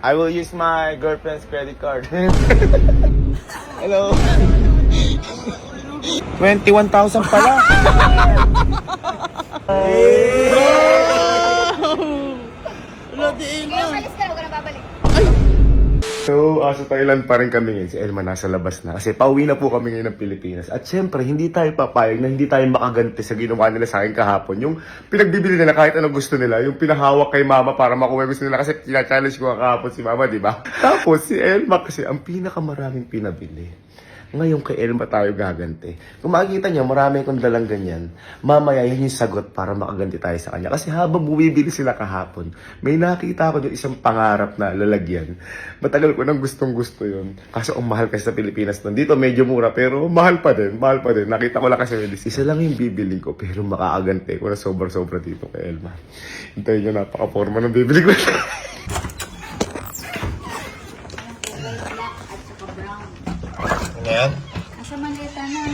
I will use my girlfriend's credit card. Hello. 21,000 pala. Umalis ka, huwag ka na babalik. So, sa Thailand pa rin kami ngayon. Si Elma nasa labas na. Kasi pauwi na po kami ngayon ng Pilipinas. At syempre, hindi tayo papayag na hindi tayo makaganti sa ginawa nila sa akin kahapon. Yung pinagbibili nila kahit anong gusto nila. Yung pinahawak kay mama para makuha yung gusto nila. Kasi kina-challenge ko kahapon si mama, di ba? Tapos si Elma kasi ang pinakamaraming pinabili. Ngayon kay Elma tayo gaganti. Kung makikita niyo, marami akong dalang ganyan. Mamaya yan yung sagot para makaganti tayo sa kanya. Kasi habang bumibili sila kahapon, may nakita ko yung isang pangarap na lalagyan. Matagal ko nang gustong gusto yun. Kaso ang mahal kasi sa Pilipinas nun. Dito medyo mura pero mahal pa din. Mahal pa din. Nakita ko lang kasi isa lang yung bibiling ko pero makakaganti ko na sobra-sobra dito kay Elma. Hintayin nyo, napaka-forma ng bibili ko. Ayan. Asa maleta na.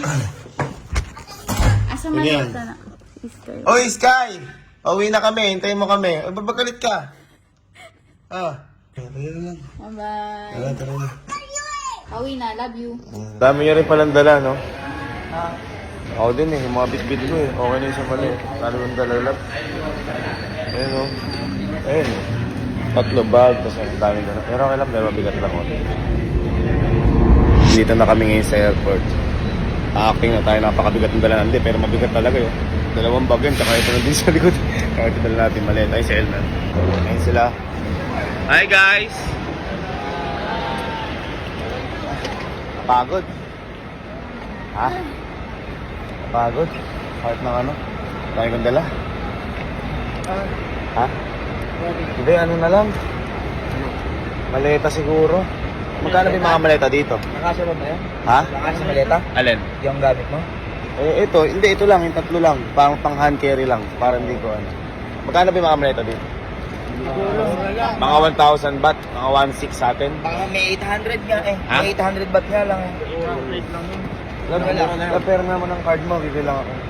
Asa maleta na. Oy, Sky! Uwi na kami. Hintayin mo kami. Babagalit ka. Bye-bye. Tara na. Pauwi na, love you. Dami niya rin palang dala, no? Ako din eh, yung mga bit-bit ko eh. Okay na yung sa mali. Lalo yung dalalap. Ayun o. Ayun. 3 bag, tapos ang daming dala. Pero okay lang, dahil mabigat lang ako. Dito na kami ngayon sa airport. Acting na tayo, napakabigat ng dala. Hindi, pero mabigat talaga yun. 2 bag yun, tsaka ito na din sa likod. Kaya ito dala natin maleta. Ay, si Elman. Ayun sila. Hi guys! Pagod. Ha? Pagod? Kahit ng ano? Dami kong dala? Ha? Hindi, ano na lang? Maleta siguro. Magkano ba yung mga maleta dito? Nakasya ba yan? Ha? Nakasya maleta? Alin? Yung gamit mo? Eh, ito lang, yung 3 lang. Parang pang hand carry lang. Para hindi ko ano. Magkano ba yung mga maleta dito? Mga 1,000 baht, mga 1,600 sa atin. Baka may 800 nga eh. Ha? May 800 baht nga lang eh. Lapera naman ang card mo, bibilang ako.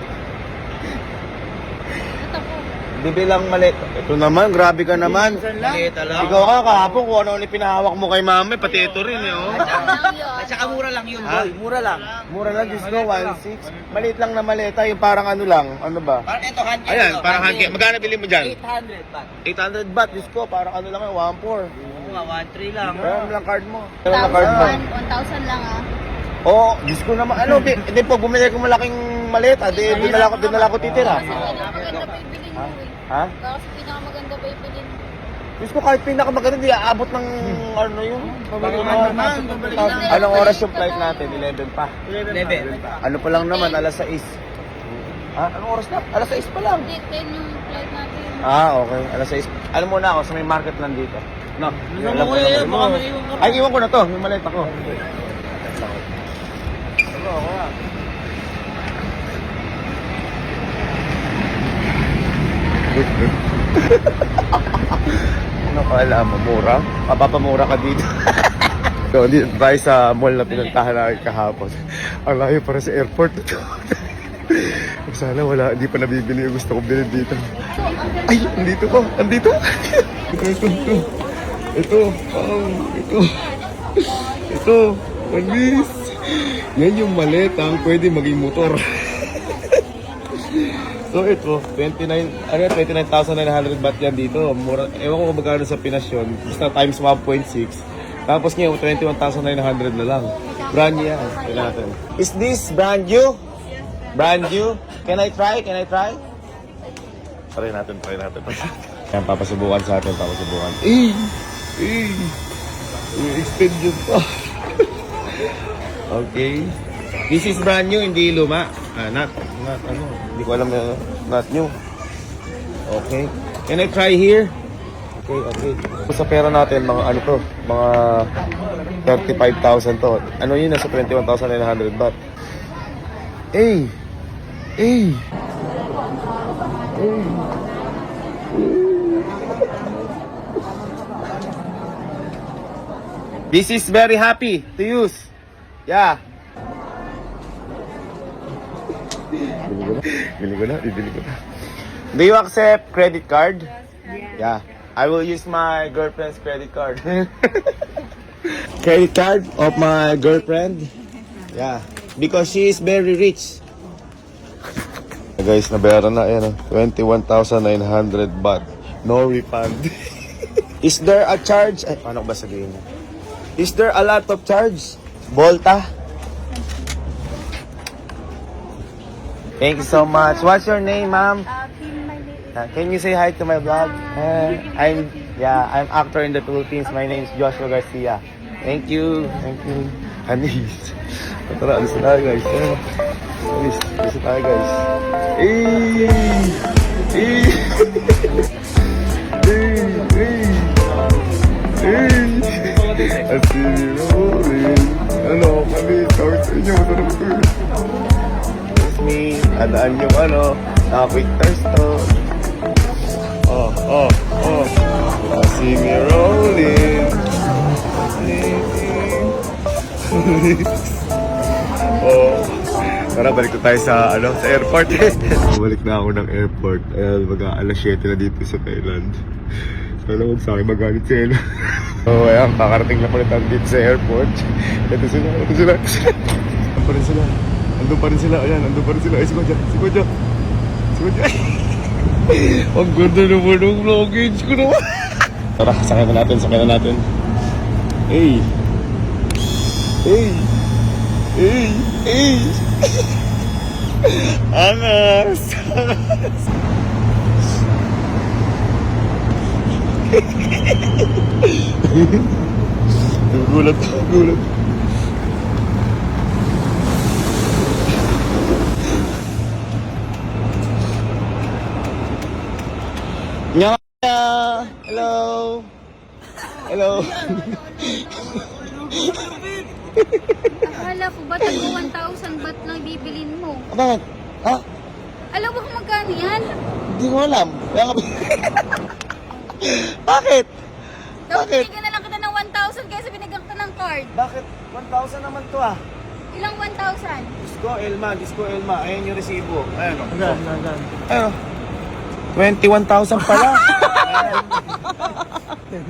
Bibilang malit. Ito naman, grabe ka naman. Maleta lang. Ikaw ka kahapon kung ano pinahawak mo kay mami, pati ito rin eh. Oh. At saka mura lang yun, Ha? boy. Mura lang. Mura lang, Diyos ko, 1,600. Maliit lang na maleta, yung parang ano lang, ano ba? Parang ito, hand Ayan, parang hand carry. Magkano bili mo dyan? 800 baht. 800 baht, Diyos ko, parang ano lang, 1,400. Oo nga, 1,300 lang. Kaya mo lang card mo. Kaya mo lang card mo. 1,000 lang ah. Oo, Diyos ko naman, ano, di pag bumili ko malaking maleta, di doon na lang ako titira. Kasi pinakamaganda pa ibilin mo eh. Ha? Kasi pinakamaganda pa ibilin mo. Diyos ko, kahit pinakamaganda, di aabot ng ano yun. Anong oras yung flight natin? 11 pa. 11. Ano pa lang naman, alas 6. Ha? Anong oras na? Alas 6 pa lang. Hindi, 10 yung flight natin. Okay. Alas 6. Alam mo na ako, sa may market lang dito. No? Alam ko eh, na. baka maiwan ka. Ay, iwan ko na to. Yung maleta ko. Ako nga. Ano kala mo? Mura? Papapamura ka dito. So, dito tayo sa mall na pinuntahan natin kahapon. Ang layo para sa airport na to. Sana wala, hindi pa nabibili yung gusto kong bilhin dito. Ay, andito ko, andito. Ito, manis. Yan yung maleta ang pwede maging motor. So ito, 29,900 baht yan dito. Mura, ewan ko kung magkano sa Pinas yun. Basta times 1.6. Tapos ngayon, 21,900 na lang. Brand new yan. Tignan natin. Is this brand new? Brand new? Can I try? Try natin. Yan, papasubukan sa atin, papasubukan. I-extend yun pa. Okay. This is brand new, hindi luma. Not, hindi ko alam na, not new. Okay. Can I try here? Okay. Sa pera natin, mga ano to, mga 35,000 to. Ano yun, nasa 21,900 baht. This is very happy to use. Yeah. Bibili ko na. Do you accept credit card? Yeah. I will use my girlfriend's credit card. Credit card of my girlfriend. Yeah, because she is very rich. Guys, nabayaran na yan. 21,900 baht. No refund. Is there a charge? Ay, paano ko ba sabihin? Is there a lot of charge? Volta? Thank you so much. What's your name, ma'am? Can you say hi to my vlog? I'm actor in the Philippines. My name is Joshua Garcia. Thank you. Anis. Tara, alis na tayo, guys. Alis na tayo, guys. Ano, kami, tawag sa inyo, masarap ko yun. Me, adaan yung quick thirst to. See me rolling. Tara, balik na tayo sa airport. Balik na ako ng airport. Mag-aalas 7 na dito sa Thailand. Sana huwag sa akin magalit si Ella. So, ayan, kakarating na pala tayo dito sa airport. Ito sila. Andun pa rin sila. Ayan, andun pa rin sila. Ay, si Kodja. Ang ganda naman ng luggage ko naman. Tara, sakay na natin. Hey. Angas. Gulat. Hello. Akala ko ba tago 1,000 baht lang bibilin mo? Bakit? Ha? Alam mo kung magkano yan? Hindi ko alam. Bakit? Tapos Bakit? binigyan na lang kita ng 1,000 kaysa binigyan kita ng card. Bakit? 1,000 naman to ah. Ilang 1,000? Disco Elma. Ayan yung resibo. Ayan o. Ayan o. 21,000 pala.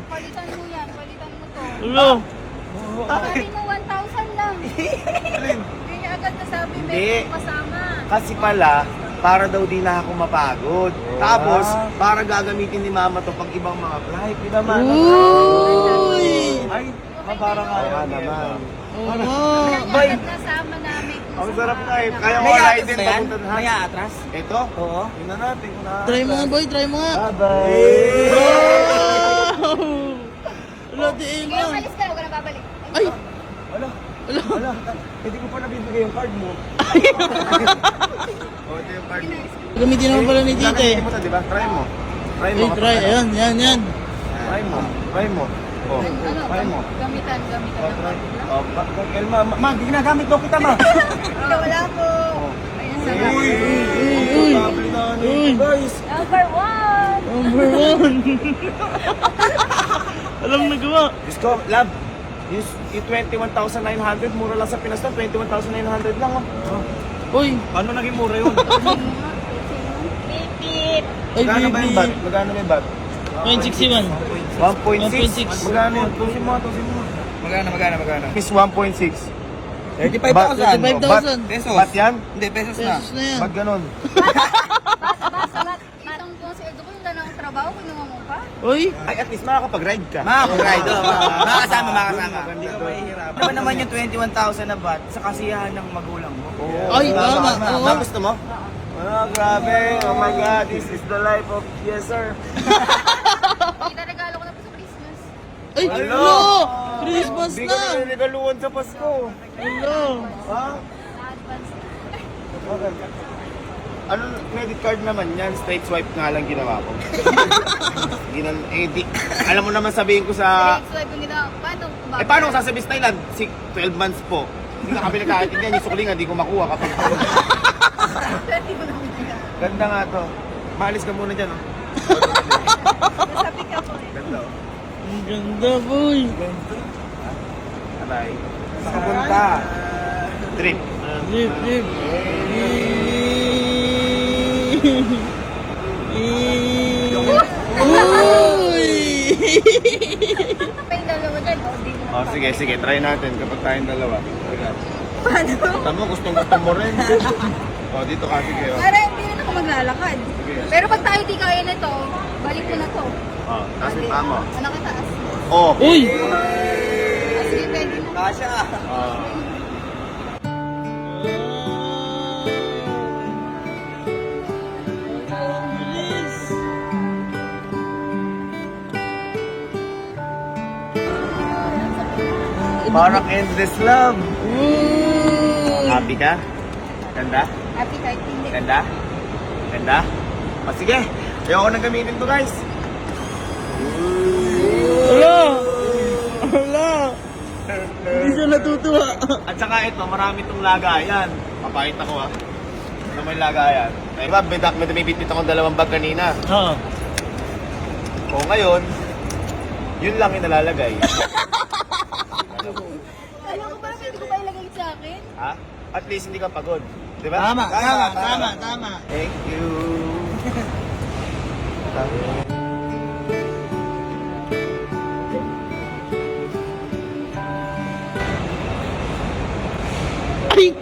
Palitan mo yan, palitan mo to. Hello? Sabi mo 1,000 lang. Kaya agad nasabi Hindi. may kasama. Kasi pala, para daw di na ako mapagod. Tapos, para gagamitin ni mama to pag ibang mga flight. Di ba, man? Ay, para nga naman. Kaya agad nasama namin. Ang sarap nga eh. Kaya ko wala din papunta na. May atras? Ito? Oo. Tingnan natin kung na. Try mo nga boy, try mo nga. Bye-bye. Wala, diin Kaya lang. umalis ka, huwag ka na babalik. Ay! Wala. Hindi ko pa nabibigay yung card mo. Oh, ito yung card mo. Gamitin naman pala ni tita eh. Gagamitin mo to, di ba? Try mo. Ay, try. Ayan. Try mo. Oh, Ano? try mo. Gamitan ng card. Oh, Elma, ginagamit daw kita, ma. Wala po. Ayan sa Uy! Guys. Number 1. Number 1! Alam nagawa. Diyos ko, love. Yung 21,900, mura lang sa Pinas to. 21,900 lang, oh. Uy! Paano naging mura yun? Pipip. Ay, Magkano ba yung bat? baby! Magkano ba yung bat? 0.61. 1.6? 1.6. Magkano yun? Tusin mo. Magkano? Is 1.6. 35,000. 35,000. Pesos. Bat yan? Hindi, pesos na. Pesos na yan. Ba't ganun? Basta itong kung si Edo ko yung ng trabaho, kinuha mo pa? Uy! Ay, at least makakapag-ride ka. Makakapag-ride. Makakasama. Hindi ka mahihirap. Ano ba naman yung 21,000 na baht sa kasiyahan ng magulang mo? Ay, tama. Oo. Gusto mo? Oh, grabe. Oh my God, this is the life of... Yes, sir. Itaregalo ko na po sa Christmas. Ay, Hello. hello! Christmas Hindi na! ko naniregaluhan sa Pasko. Hello! Ha? Advance. Okay. Ano, credit card naman yan, straight swipe nga lang ginawa ko. Alam mo naman sabihin ko sa... Swipe yung ginawa. Paano? Paano ko sasabihin sa Thailand? 12 months po. Hindi na kami nagkakaintindihan, yung sukli nga, hindi ko makuha kapag... Ganda nga to. Maalis ka muna dyan, oh. Sabi ka po eh. Ganda, oh. Ang ganda, boy! Alay. Sa kapunta. Trip. Lip! Uy! Pa yung dalawa dyan, o di mo. Oh, sige, sige. Try natin kapag tayong dalawa. Paano? Tamo, gusto mo rin. Oh, dito ka, sige. Oh. Para hindi na ako maglalakad. Sige. Pero pag tayo di kaya na to, balik ko na to. Oh, taas yung paa mo. Ano ka taas? Oh. Uy! Ah, sige, pwede na. Kasha. Oh. Bilis! Parang endless love. Happy ka? Ganda? Happy kahit hindi. Ganda? Ganda? O sige, ayoko nang gamitin to guys. Wala! Wala! Hindi siya natutuwa. At saka ito, marami itong lagayan. Papakita ko Ano may lagayan? Diba, may bitbit akong dalawang bag kanina. Oo. O ngayon, yun lang yung nalalagay. Alam ko ba, pwede ko ba ilagay sa akin? Ha? At least hindi ka pagod. Diba? Tama. Thank you. Ay!